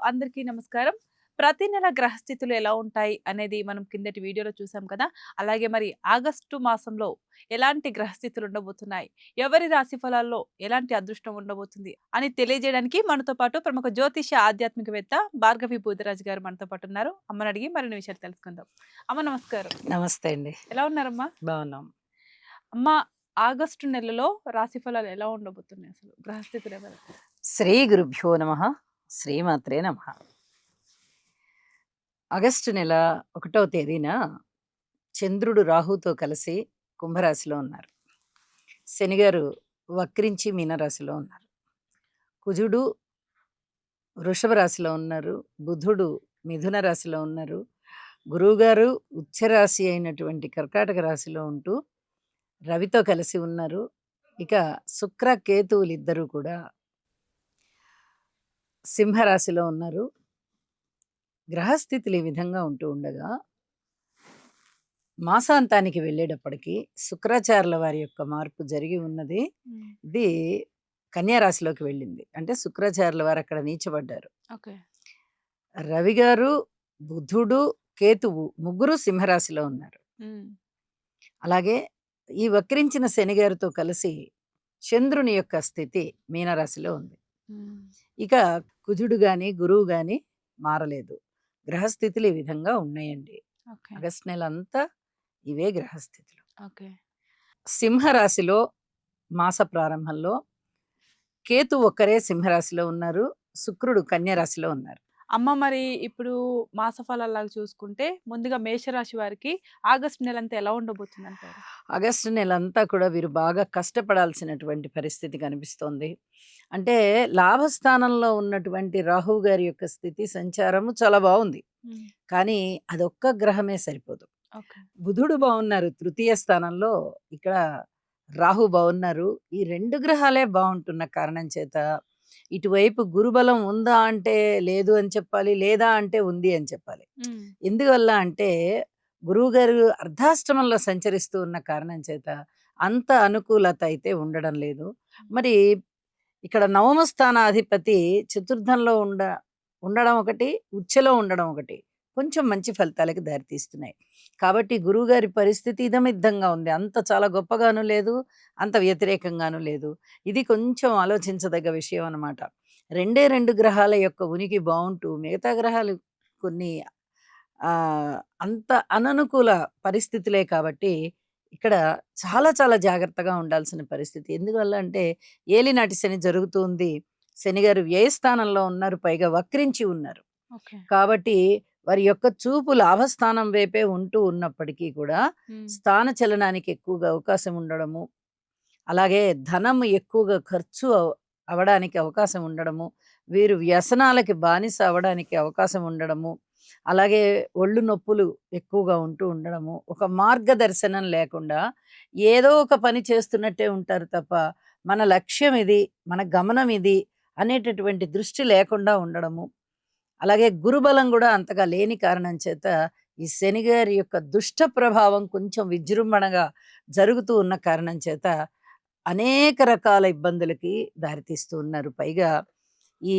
అందరికీ నమస్కారం. ప్రతి నెల గ్రహస్థితులు ఎలా ఉంటాయి అనేది మనం కిందటి వీడియోలో చూసాం కదా! అలాగే మరి ఆగస్టు మాసంలో ఎలాంటి గ్రహస్థితులు ఉండబోతున్నాయి? ఎవరి రాశి ఫలాల్లో ఎలాంటి అదృష్టం ఉండబోతుంది? అని తెలియజేయడానికి మనతో పాటు ప్రముఖ జ్యోతిష ఆధ్యాత్మికవేత్త భార్గవి బూదిరాజు గారు మనతో పాటు ఉన్నారు. అమ్మని అడిగి మరిన్ని విషయాలు తెలుసుకుందాం. అమ్మ నమస్కారం. నమస్తే అండి. ఎలా ఉన్నారమ్మా? బావున్నాం. అమ్మ, ఆగస్టు నెలలో రాశి ఫలాలు ఎలా ఉండబోతున్నాయి అసలు? గ్రహస్థితులు ఎవరు? శ్రీ గురుభ్యో నమః. శ్రీమాత్రే నమః. ఆగస్టు నెల 1వ తేదీన చంద్రుడు రాహుతో కలిసి కుంభరాశిలో ఉన్నారు. శనిగారు వక్రించి మీనరాశిలో ఉన్నారు. కుజుడు వృషభ రాశిలో ఉన్నారు. బుధుడు మిథున రాశిలో ఉన్నారు. గురువుగారు ఉచ్చరాశి అయినటువంటి కర్కాటక రాశిలో ఉంటూ రవితో కలిసి ఉన్నారు. ఇక శుక్ర కేతువులిద్దరూ కూడా సింహరాశిలో ఉన్నారు. గ్రహస్థితులు ఈ విధంగా ఉంటూ ఉండగా మాసాంతానికి వెళ్ళేటప్పటికి శుక్రాచార్యుల వారి యొక్క మార్పు జరిగి ఉన్నది. ఇది కన్యా రాశిలోకి వెళ్ళింది. అంటే శుక్రాచార్యుల వారు అక్కడ నీచబడ్డారు. ఓకే. రవి గారు, బుధుడు, కేతువు ముగ్గురు సింహరాశిలో ఉన్నారు. అలాగే ఈ వక్రించిన శని గారితో కలిసి చంద్రుని యొక్క స్థితి మీనరాశిలో ఉంది. ఇక కుజుడు గాని గురువు గాని మారలేదు. గ్రహస్థితులు ఈ విధంగా ఉన్నాయండి. ఓకే. ఆగస్టు నెల అంతా ఇవే గ్రహస్థితులు. ఓకే. సింహరాశిలో మాస ప్రారంభంలో కేతు ఒక్కరే సింహరాశిలో ఉన్నారు. శుక్రుడు కన్యా రాశిలో ఉన్నారు. అమ్మ, మరి ఇప్పుడు మాస ఫలాల్లాగా చూసుకుంటే ముందుగా మేషరాశి వారికి ఆగస్టు నెలంతా ఎలా ఉండబోతుంది అంటారు? ఆగస్టు నెలంతా కూడా వీరు బాగా కష్టపడాల్సినటువంటి పరిస్థితి కనిపిస్తోంది. అంటే లాభస్థానంలో ఉన్నటువంటి రాహువు గారి యొక్క స్థితి సంచారము చాలా బాగుంది. కానీ అదొక్క గ్రహమే సరిపోదు. ఓకే. బుధుడు బాగున్నారు తృతీయ స్థానంలో, ఇక్కడ రాహు బాగున్నారు. ఈ 2 గ్రహాలే బాగుంటున్న కారణం చేత ఇటువైపు గురుబలం ఉందా అంటే లేదు అని చెప్పాలి, లేదా అంటే ఉంది అని చెప్పాలి. ఎందువల్ల అంటే గురువు గారు అర్ధాష్టమంలో సంచరిస్తూ ఉన్న కారణం చేత అంత అనుకూలత అయితే ఉండడం లేదు. మరి ఇక్కడ నవమ స్థానాధిపతి చతుర్థంలో ఉండడం ఒకటి, ఉచ్చలో ఉండడం ఒకటి కొంచెం మంచి ఫలితాలకు దారితీస్తున్నాయి. కాబట్టి గురువుగారి పరిస్థితి ఇదమిద్దంగా ఉంది. అంత చాలా గొప్పగాను లేదు, అంత వ్యతిరేకంగాను లేదు. ఇది కొంచెం ఆలోచించదగ్గ విషయం అన్నమాట. 2 గ్రహాల యొక్క ఉనికి బాగుంటూ మిగతా గ్రహాలు కొన్ని అంత అననుకూల పరిస్థితులే కాబట్టి ఇక్కడ చాలా చాలా జాగ్రత్తగా ఉండాల్సిన పరిస్థితి. ఎందువల్ల అంటే ఏలినాటి శని జరుగుతుంది. శనిగారు వ్యయస్థానంలో ఉన్నారు, పైగా వక్రించి ఉన్నారు. ఓకే. కాబట్టి వారి యొక్క చూపు లాభస్థానం వైపే ఉంటూ ఉన్నప్పటికీ కూడా స్థాన చలనానికి ఎక్కువగా అవకాశం ఉండడము, అలాగే ధనం ఎక్కువగా ఖర్చు అవడానికి అవకాశం ఉండడము, వీరు వ్యసనాలకి బానిస అవడానికి అవకాశం ఉండడము, అలాగే ఒళ్ళు నొప్పులు ఎక్కువగా ఉంటూ ఉండడము, ఒక మార్గదర్శనం లేకుండా ఏదో ఒక పని చేస్తున్నట్టే ఉంటారు తప్ప మన లక్ష్యం ఇది, మన గమనం ఇది అనేటటువంటి దృష్టి లేకుండా ఉండడము, అలాగే గురుబలం కూడా అంతగా లేని కారణం చేత ఈ శనిగారి యొక్క దుష్ట ప్రభావం కొంచెం విజృంభణగా జరుగుతూ ఉన్న కారణం చేత అనేక రకాల ఇబ్బందులకి దారితీస్తూ ఉన్నారు. పైగా ఈ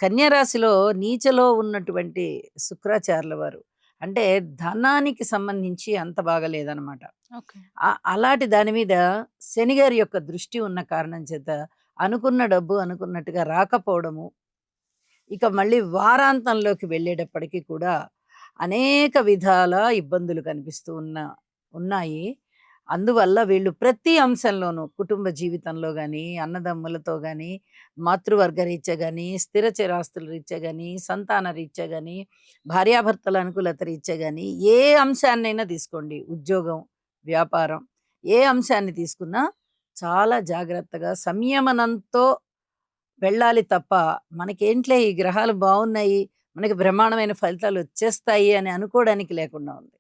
కన్యా రాశిలో నీచలో ఉన్నటువంటి శుక్రాచార్యుల వారు అంటే ధనానికి సంబంధించి అంత బాగా లేదనమాట. ఓకే. అలాంటి దాని మీద శనిగారి యొక్క దృష్టి ఉన్న కారణం చేత అనుకున్న డబ్బు అనుకున్నట్టుగా రాకపోవడము, ఇక మళ్ళీ వారాంతంలోకి వెళ్ళేటప్పటికి కూడా అనేక విధాల ఇబ్బందులు కనిపిస్తూ ఉన్నాయి. అందువల్ల వీళ్ళు ప్రతి అంశంలోనూ కుటుంబ జీవితంలో కానీ, అన్నదమ్ములతో కానీ, మాతృవర్గ రీత్యా కానీ, స్థిర చిరాస్తుల రీత్యా కానీ, సంతాన రీత్యా కానీ, భార్యాభర్తల అనుకూలత రీత్యా కానీ, ఏ అంశాన్నైనా తీసుకోండి, ఉద్యోగం, వ్యాపారం, ఏ అంశాన్ని తీసుకున్నా చాలా జాగ్రత్తగా సంయమనంతో వెళ్ళాలి తప్ప మనకేంట్లే ఈ గ్రహాలు బాగున్నాయి, మనకి బ్రహ్మాండమైన ఫలితాలు వచ్చేస్తాయి అని అనుకోవడానికి లేకుండా ఉంది.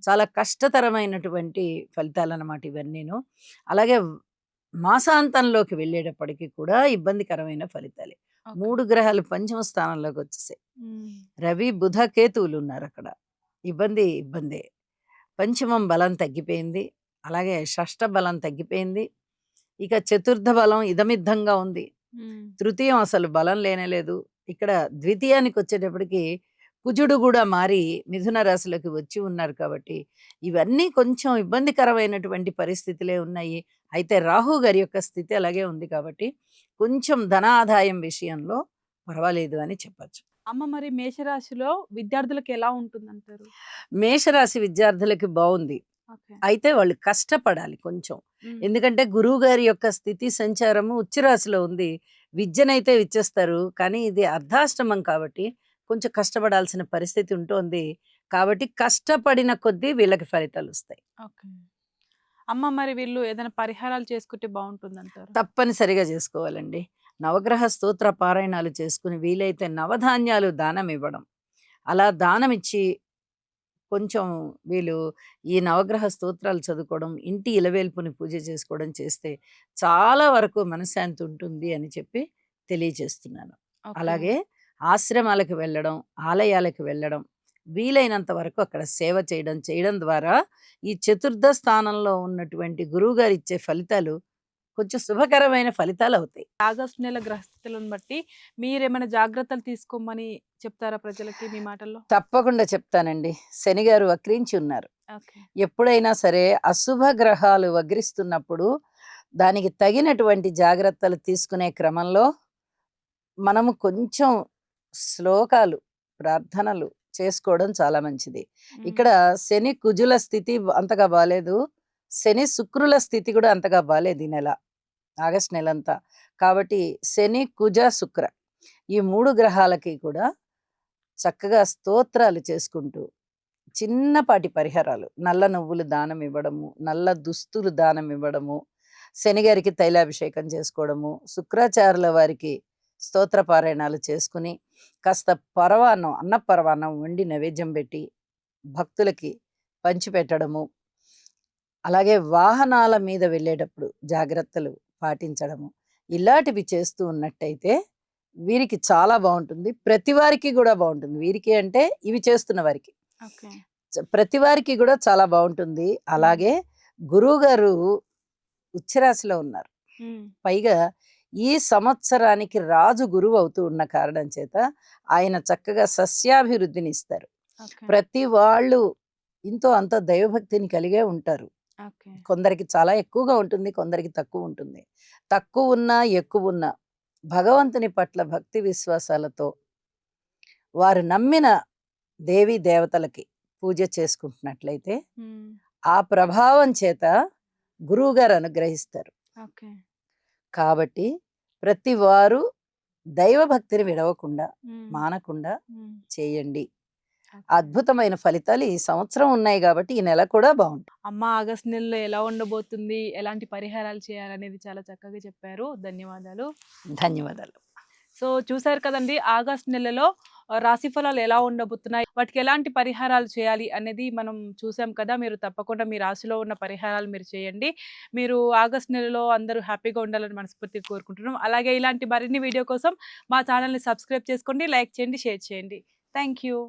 చాలా కష్టతరమైనటువంటి ఫలితాలన్నమాట ఇవన్నీను. అలాగే మాసాంతంలోకి వెళ్ళేటప్పటికి కూడా ఇబ్బందికరమైన ఫలితాలే. 3 గ్రహాలు పంచమ స్థానంలోకి వచ్చేసాయి. రవి బుధ కేతువులు ఉన్నారు అక్కడ. ఇబ్బందే. పంచమం బలం తగ్గిపోయింది, అలాగే షష్ఠ బలం తగ్గిపోయింది, ఇక చతుర్థ బలం ఇదమిద్దంగా ఉంది, తృతీయం అసలు బలం లేనేలేదు, ఇక్కడ ద్వితీయానికి వచ్చేటప్పటికి కుజుడు కూడా మారి మిథున రాశిలోకి వచ్చి ఉన్నారు కాబట్టి ఇవన్నీ కొంచెం ఇబ్బందికరమైనటువంటి పరిస్థితులే ఉన్నాయి. అయితే రాహు గారి యొక్క స్థితి అలాగే ఉంది కాబట్టి కొంచెం ధనాదాయం విషయంలో పర్వాలేదు అని చెప్పచ్చు. అమ్మ మరి మేషరాశిలో విద్యార్థులకు ఎలా ఉంటుందంటారు? మేషరాశి విద్యార్థులకి బాగుంది. ఓకే. అయితే వాళ్ళు కష్టపడాలి కొంచెం. ఉమ్. ఎందుకంటే గురువు గారి యొక్క స్థితి సంచారము ఉచ్చ రాశిలో ఉంది. విద్యనైతే ఇచ్చేస్తారు. కానీ ఇది అర్ధాష్టమం కాబట్టి కొంచెం కష్టపడాల్సిన పరిస్థితి ఉంటోంది. కాబట్టి కష్టపడిన కొద్దీ వీళ్ళకి ఫలితాలొస్తాయి. ఓకే. అమ్మ మరి వీళ్ళు ఏదైనా పరిహారాలు చేసుకుంటే బాగుంటుందంటారు? తప్పనిసరిగా చేసుకోవాలండి. నవగ్రహ స్తోత్ర పారాయణాలు చేసుకుని వీలైతే నవధాన్యాలు దానం ఇవ్వడం. అలా దానమిచ్చి కొంచెం వీళ్ళు ఈ నవగ్రహ స్తోత్రాలు చదువుకోవడం, ఇంటి ఇలవేల్పుని పూజ చేసుకోవడం చేస్తే చాలా వరకు మనశ్శాంతి ఉంటుంది అని చెప్పి తెలియజేస్తున్నాను. ఓకే. అలాగే ఆశ్రమాలకు వెళ్ళడం, ఆలయాలకు వెళ్ళడం, వీలైనంత వరకు అక్కడ సేవ చేయడం ద్వారా ఈ చతుర్థ స్థానంలో ఉన్నటువంటి గురువుగారు ఇచ్చే ఫలితాలు కొంచెం శుభకరమైన ఫలితాలు అవుతాయి. ఆగస్టు నెల గ్రహస్థితులను బట్టి మీరేమైనా జాగ్రత్తలు తీసుకోమని చెప్తారా ప్రజలకి మీ మాటల్లో? తప్పకుండా చెప్తానండి. శనిగారు వక్రించి ఉన్నారు. ఓకే. ఎప్పుడైనా సరే అశుభ గ్రహాలు వగ్రిస్తున్నప్పుడు దానికి తగినటువంటి జాగ్రత్తలు తీసుకునే క్రమంలో మనము కొంచెం శ్లోకాలు, ప్రార్థనలు చేసుకోవడం చాలా మంచిది. ఇక్కడ శని కుజుల స్థితి అంతగా బాలేదు. శని శుక్రుల స్థితి కూడా అంతగా బాలేదు ఈ నెల. ఆగస్ట్ నెలంతా. కాబట్టి శని, కుజ, శుక్ర ఈ 3 గ్రహాలకి కూడా చక్కగా స్తోత్రాలు చేసుకుంటూ చిన్నపాటి పరిహారాలు, నల్ల నువ్వులు దానం ఇవ్వడము, నల్ల దుస్తులు దానం ఇవ్వడము, శనిగారికి తైలాభిషేకం చేసుకోవడము, శుక్రాచార్యుల వారికి స్తోత్ర పారాయణాలు చేసుకుని కాస్త పరవాన్నం, అన్న పరవాన్నం వండి నైవేద్యం పెట్టి భక్తులకి పంచిపెట్టడము, అలాగే వాహనాల మీద వెళ్ళేటప్పుడు జాగ్రత్తలు పాటించడము, ఇలాంటివి చేస్తూ ఉన్నట్టయితే వీరికి చాలా బాగుంటుంది. ప్రతి వారికి కూడా బాగుంటుంది. వీరికి అంటే ఇవి చేస్తున్న వారికి, ఓకే. ప్రతి వారికి కూడా చాలా బాగుంటుంది. అలాగే గురువు గారు ఉచ్చరాశిలో ఉన్నారు. పైగా ఈ సంవత్సరానికి రాజు గురువు అవుతూ ఉన్న కారణం చేత ఆయన చక్కగా సస్యాభివృద్ధిని ఇస్తారు. ఓకే. ప్రతి వాళ్ళు ఇంతో అంత దైవభక్తిని కలిగే ఉంటారు. ఓకే. కొందరికి చాలా ఎక్కువగా ఉంటుంది, కొందరికి తక్కువ ఉంటుంది. తక్కువ ఉన్నా ఎక్కువ ఉన్నా భగవంతుని పట్ల భక్తి విశ్వాసాలతో వారు నమ్మిన దేవీ దేవతలకి పూజ చేసుకుంటున్నట్లయితే ఆ ప్రభావం చేత గురువు గారు అనుగ్రహిస్తారు. ఓకే. కాబట్టి ప్రతి వారు దైవభక్తిని విడవకుండా మానకుండా చేయండి. అద్భుతమైన ఫలితాలు ఈ సంవత్సరం ఉన్నాయి కాబట్టి ఈ నెల కూడా బాగుంటుంది. అమ్మ ఆగస్ట్ నెలలో ఎలా ఉండబోతుంది, ఎలాంటి పరిహారాలు చేయాలనేది చాలా చక్కగా చెప్పారు. ధన్యవాదాలు. ధన్యవాదాలు. సో చూసారు కదండి, ఆగస్ట్ నెలలో రాశి ఫలాలు ఎలా ఉండబోతున్నాయి, వాటికి ఎలాంటి పరిహారాలు చేయాలి అనేది మనం చూసాం కదా. మీరు తప్పకుండా మీ రాశిలో ఉన్న పరిహారాలు మీరు చేయండి. మీరు ఆగస్ట్ నెలలో అందరూ హ్యాపీగా ఉండాలని మనస్ఫూర్తిగా కోరుకుంటున్నాం. అలాగే ఇలాంటి మరిన్ని వీడియో కోసం మా ఛానల్ని సబ్స్క్రైబ్ చేసుకోండి, లైక్ చేయండి, షేర్ చేయండి. Thank you.